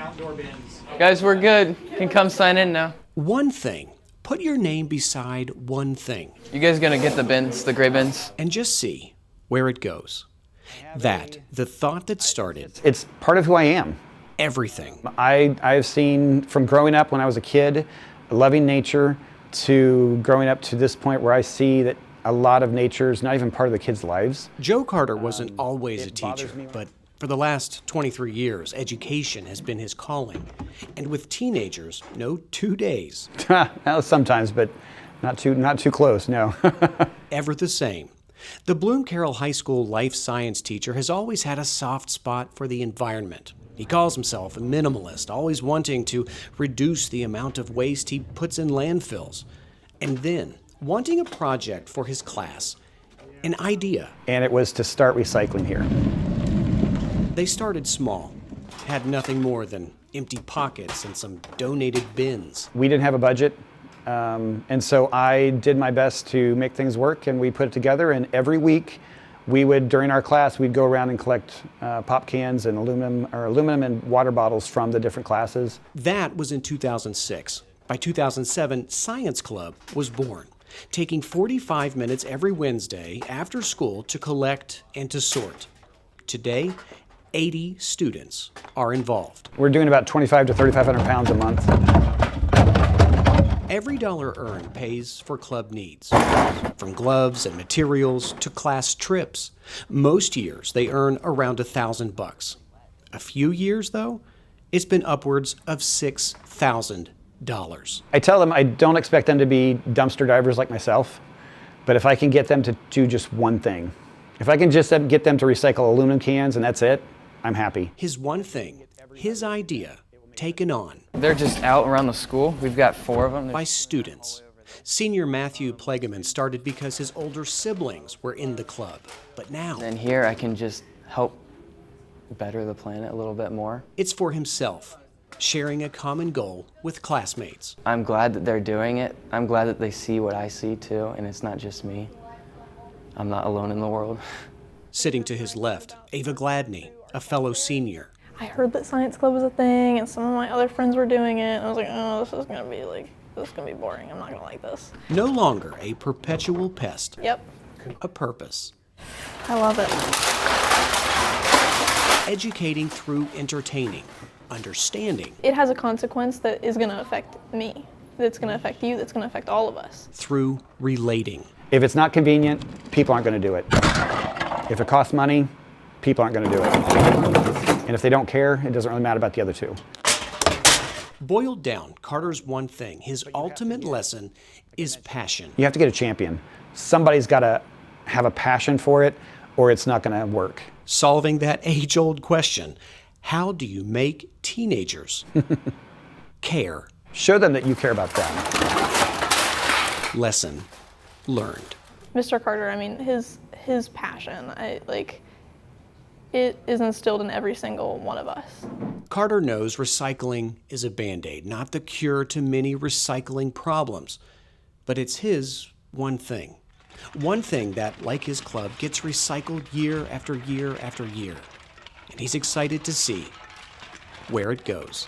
outdoor bins. Guys, we're good. You can come sign in now. One thing. Put your name beside one thing. You guys gonna get the bins, the gray bins? And just see where it goes. That, the thought that started It's part of who I am. everything. I've seen from growing up when I was a kid, loving nature, to growing up to this point where I see that a lot of nature is not even part of the kids' lives. Joe Carter wasn't always a teacher, but for the last 23 years, education has been his calling. And with teenagers, no 2 days Well, sometimes, but not too close, no. ever the same. The Bloom Carroll High School life science teacher has always had a soft spot for the environment. He calls himself a minimalist, always wanting to reduce the amount of waste he puts in landfills. And then, wanting a project for his class, an idea. And it was to start recycling here. They started small, had nothing more than empty pockets and some donated bins. We didn't have a budget, and so I did my best to make things work, and we put it together, and every week we would, during our class, we'd go around and collect pop cans and aluminum and water bottles from the different classes. That was in 2006. By 2007, Science Club was born, taking 45 minutes every Wednesday after school to collect and to sort. Today, 80 students are involved. We're doing about 2,500 to 3,500 pounds a month. Every dollar earned pays for club needs, from gloves and materials to class trips. Most years, they earn around $1,000. A few years, though, it's been upwards of $6,000. I tell them I don't expect them to be dumpster divers like myself, but if I can get them to do just one thing, if I can just get them to recycle aluminum cans and that's it, I'm happy. His one thing, his idea, taken on They're just out around the school. We've got 4 of them. by students. Senior Matthew Plegaman started because his older siblings were in the club. But now, And here I can just help better the planet a little bit more. it's for himself, sharing a common goal with classmates. I'm glad that they're doing it. I'm glad that they see what I see too, and it's not just me. I'm not alone in the world. Sitting to his left, Ava Gladney, a fellow senior. I heard that science club was a thing, and some of my other friends were doing it, and I was like, oh, this is gonna be boring. I'm not gonna like this. No longer a perpetual pest, Yep, a purpose. I love it. Educating through entertaining, understanding It has a consequence that is gonna affect me, that's gonna affect you, that's gonna affect all of us. through relating. If it's not convenient, people aren't going to do it. If it costs money, people aren't going to do it. And if they don't care, it doesn't really matter about the other two. Boiled down, Carter's one thing, his ultimate lesson is passion. You have to get a champion. Somebody's got to have a passion for it, or it's not going to work. Solving that age-old question, how do you make teenagers care? Show them that you care about them. Lesson learned. Mr. Carter, I mean, his passion, it is instilled in every single one of us. Carter knows recycling is a Band-Aid, not the cure to many recycling problems. But it's his one thing. One thing that, like his club, gets recycled year after year after year. And he's excited to see where it goes.